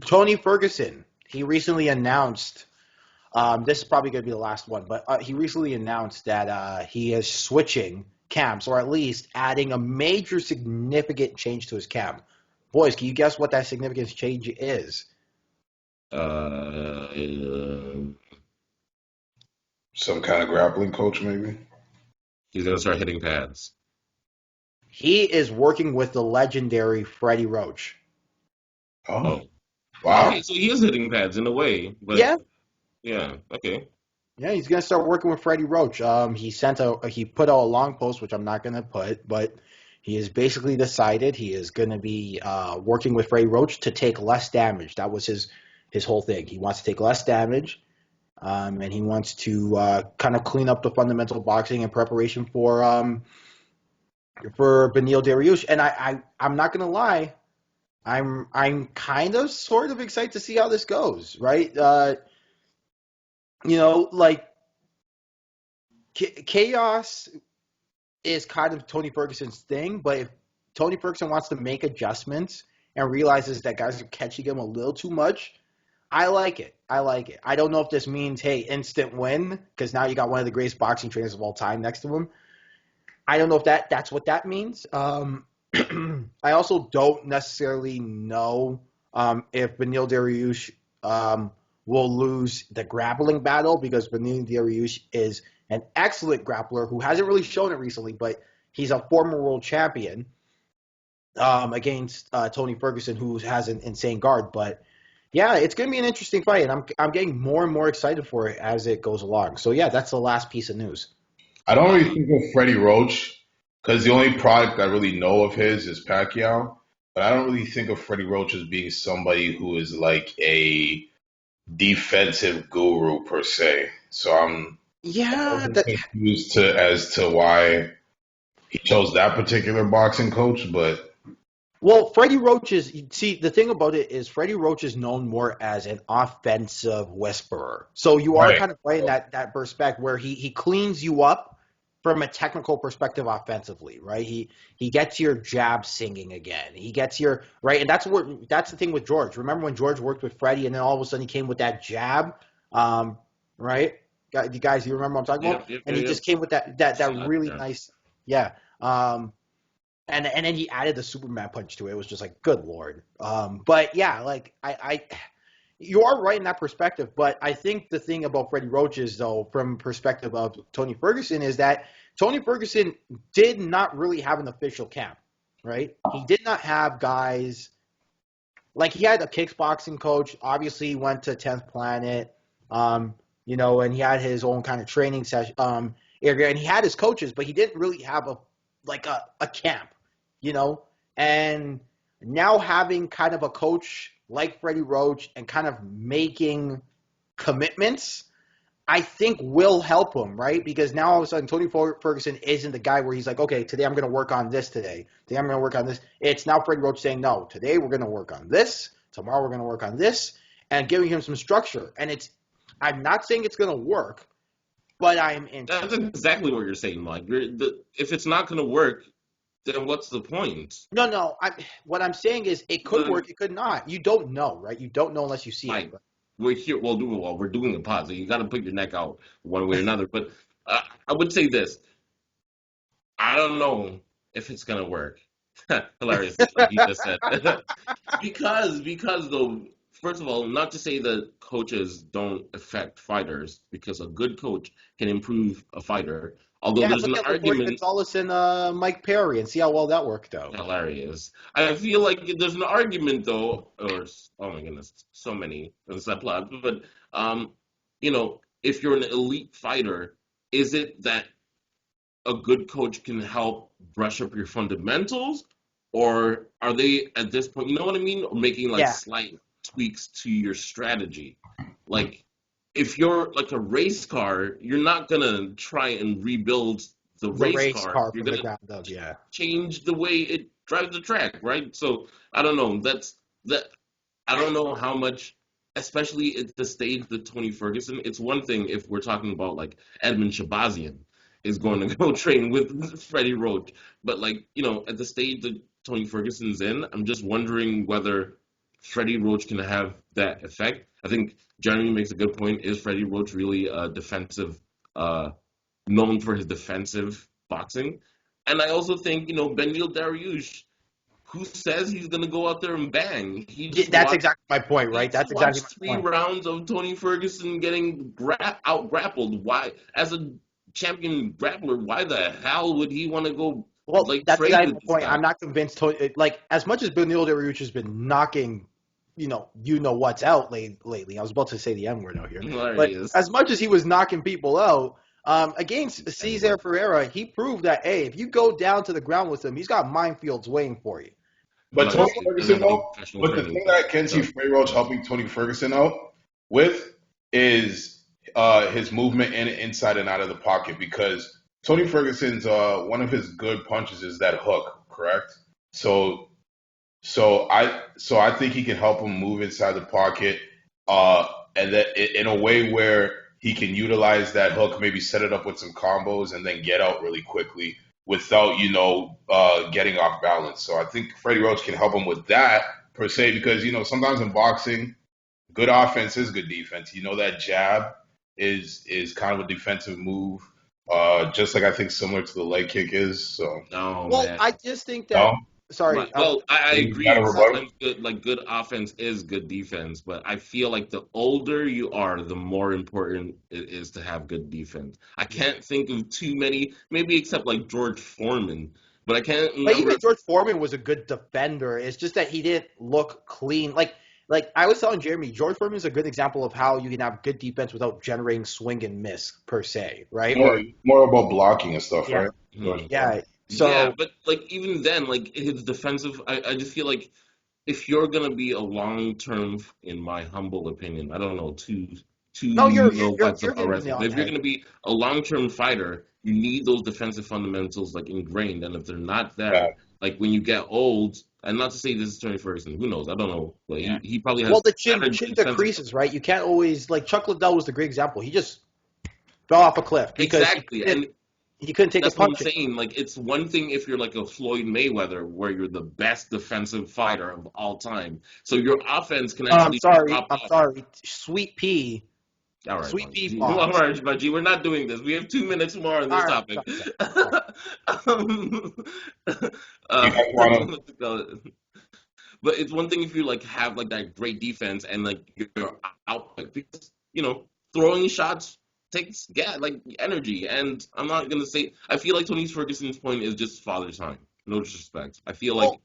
Tony Ferguson, he recently announced. This is probably going to be the last one, but he recently announced that he is switching camps, or at least adding a major significant change to his camp. Boys, can you guess what that significant change is? Uh, Some kind of grappling coach, maybe. he's gonna start hitting pads. He is working with the legendary Freddie Roach. Oh, Oh, wow. okay, so he is hitting pads in a way, but Yeah, yeah, okay. yeah, he's gonna start working with Freddie Roach. He put out a long post, which I'm not gonna put, but he has basically decided he is gonna be working with Freddie Roach to take less damage. That was his whole thing. He wants to take less damage, and he wants to kind of clean up the fundamental boxing in preparation for Beneil Dariush. And I'm not gonna lie, I'm kind of sort of excited to see how this goes. Right? Like chaos is kind of Tony Ferguson's thing, but if Tony Ferguson wants to make adjustments and realizes that guys are catching him a little too much, I like it. I like it. I don't know if this means, hey, instant win, because now you got one of the greatest boxing trainers of all time next to him. I don't know if that's what that means. I also don't necessarily know if Beneil Dariush will lose the grappling battle, because Beneil Dariush is an excellent grappler who hasn't really shown it recently, but he's a former world champion against Tony Ferguson, who has an insane guard. But yeah, it's going to be an interesting fight, and I'm getting more and more excited for it as it goes along. So yeah, that's the last piece of news. I don't really Uh, think of Freddie Roach because the only product I really know of his is Pacquiao. But I don't really think of Freddie Roach as being somebody who is like a defensive guru per se. So I'm a Yeah, little confused as to why he chose that particular boxing coach. But well, Freddie Roach is, see, the thing about it is Freddie Roach is known more as an offensive whisperer. So you are right, kind of right in that perspective where he cleans you up from a technical perspective offensively, right? He gets your jab singing again. He gets your right, and that's the thing with George. Remember when George worked with Freddie, and then all of a sudden he came with that jab, right? You guys, you remember what I'm talking about? And he yep. just came with that Shot, really yeah. nice, yeah. And then he added the Superman punch to it. It was just like, good lord. But yeah, like I you are right in that perspective. But I think the thing about Freddie Roach is, though, from perspective of Tony Ferguson, is that Tony Ferguson did not really have an official camp, right? He did not have guys like he had a kickboxing coach. Obviously, he went to 10th Planet, and he had his own kind of training session area, and he had his coaches, but he didn't really have a camp, you know. And now having kind of a coach like Freddie Roach and kind of making commitments, I think will help him, right? Because now all of a sudden Tony Ferguson isn't the guy where he's like, okay, today I'm going to work on this today. Today I'm going to work on this. It's now Freddie Roach saying, no, today we're going to work on this. Tomorrow we're going to work on this, and giving him some structure. And I'm not saying it's going to work, but I'm That's interested. exactly what you're saying, Mike. If it's not gonna work, then what's the point? No, no. What I'm saying is it could The work, it could not. You don't know, right? You don't know unless you see it. Mike, we're here. We're doing a pod, so you got to put your neck out one way or another. But I would say this: I don't know if it's gonna work. Hilarious, like you just said. Because though, first of all, not to say that coaches don't affect fighters, because a good coach can improve a fighter. Although Yeah, there's look an at Latore argument. Gonzalez and Mike Perry and see how well that worked out. Hilarious. I feel like there's an argument though, oh my goodness, so many subplots. But if you're an elite fighter, is it that a good coach can help brush up your fundamentals, or are they at this point, you know what I mean, making like Yeah, slight tweaks to your strategy? Like if you're like a race car, you're not gonna try and rebuild the the race race car. car You're from the gonna ground up. Yeah. change the way it drives the track, right? So I don't know. That I don't know how much, especially at the stage that Tony Ferguson. It's one thing if we're talking about like Edmund Shabazian is going to go train with Freddie Roach, but like at the stage that Tony Ferguson's in, I'm just wondering whether Freddie Roach can have that effect. I think Jeremy makes a good point. Is Freddie Roach really defensive, known for his defensive boxing? And I also think, Benil Dariush, who says he's going to go out there and bang? That's exactly my point, He right? just That's exactly watched my three point. rounds of Tony Ferguson getting out grappled. Why, as a champion grappler, why the hell would he want to go Well, like that's trade exactly with my this point. guy? I'm not convinced. Like as much as Benil Dariush has been knocking, what's out lately. I was about to say the N word out here, There but he is. as much as he was knocking people out against Cesar Anyway. Pereira, he proved that hey, if you go down to the ground with him, he's got minefields waiting for you. But But Tony he doesn't Ferguson, have any though, professional but the training. thing that I can see So, Freddie Roach helping Tony Ferguson out with is his movement inside and out of the pocket because Tony Ferguson's one of his good punches is that hook, correct? So I think he can help him move inside the pocket, and that in a way where he can utilize that hook, maybe set it up with some combos, and then get out really quickly without getting off balance. So I think Freddie Roach can help him with that per se because sometimes in boxing, good offense is good defense. That jab is kind of a defensive move, just like I think similar to the leg kick is. So oh Well, man. I just think no, that. Sorry. Well, I you got agree. a rebuttal. Sometimes good offense is good defense, but I feel like the older you are, the more important it is to have good defense. I can't think of too many, maybe except like George Foreman, but I can't But even remember. George Foreman was a good defender. It's just that he didn't look clean. Like I was telling Jeremy, George Foreman is a good example of how you can have good defense without generating swing and miss per se, right? More, Or more about blocking and stuff, yeah, right? Hmm. yeah. Yeah, So but like even then, like his defensive, I just feel like if you're gonna be a long term, in my humble opinion, I don't know too no, you know what's you're about hitting the wrestling, nail but on if the you're head. gonna be a long term fighter, you need those defensive fundamentals like ingrained, and if they're not Yeah, there, like when you get old, and not to say this is Tony Ferguson, who knows? I don't know, but he probably Well, has the better chin defensive. decreases, right? You can't always like Chuck Liddell was the great example. He just fell off a cliff because Exactly, and he couldn't take a that's what I'm punch anymore. saying. Like, it's one thing if you're like a Floyd Mayweather, where you're the best defensive fighter of all time. So your offense can I'm actually sorry. drop I'm off. sorry. Sweet pea. All right, Sweet pea Bungie. All Fonz. right, Bungie. We're not doing this. We have 2 minutes more on All this right. topic. Sorry. um, you guys want to. what's it called? But it's one thing if you like have like that great defense and like your output because throwing shots takes like energy. And I'm not gonna say I feel like Tony Ferguson's point is just father time. No disrespect. I feel Well,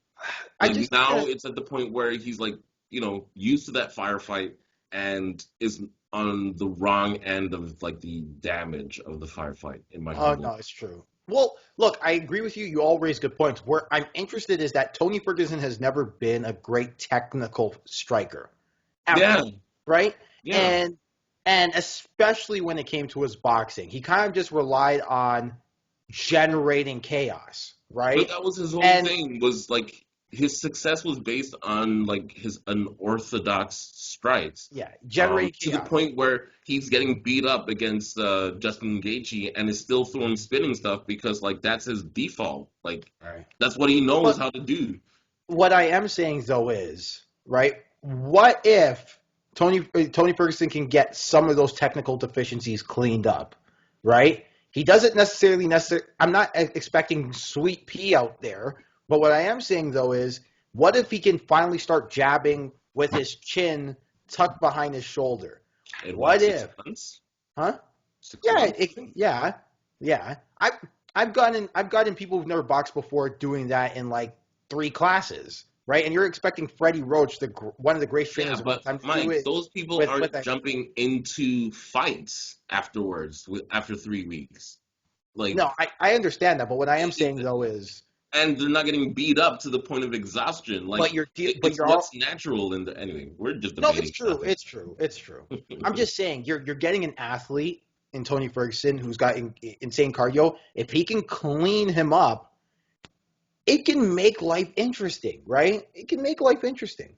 I like just think now that it's at the point where he's like used to that firefight and is on the wrong end of like the damage of the firefight in my oh humble. no, it's true. Well, look, I agree with you. You all raise good points. Where I'm interested is that Tony Ferguson has never been a great technical striker, ever, Yeah, right? yeah. And especially when it came to his boxing, he kind of just relied on generating chaos, But right? that was his whole And thing, was like his success was based on like his unorthodox strikes. yeah, generating To the chaos. point where he's getting beat up against Justin Gaethje and is still throwing spinning stuff because like that's his default. Like All right. that's what he knows But how to do. what I am saying though is, right? What if Tony Ferguson can get some of those technical deficiencies cleaned up, right? He doesn't necessarily. I'm not expecting Sweet Pea out there, but what I am saying though is, what if he can finally start jabbing with his chin tucked behind his shoulder? In what, What six if? months? Huh? Six Yeah, months? yeah, yeah. I've gotten people who've never boxed before doing that in like 3 classes, right? And you're expecting Freddie Roach, one of the greatest Yeah, trainers of all but time, to do Mike, it those people with aren't a jumping into fights afterwards after 3 weeks. Like no. I understand that, but what I am it, saying though is, and they're not getting beat up to the point of exhaustion. but Like but it's you're all what's natural in the anyway. We're just no. It's debating true. nothing. It's true. It's true. I'm just saying you're getting an athlete in Tony Ferguson who's got insane cardio. If he can clean him up, it can make life interesting, right? It can make life interesting.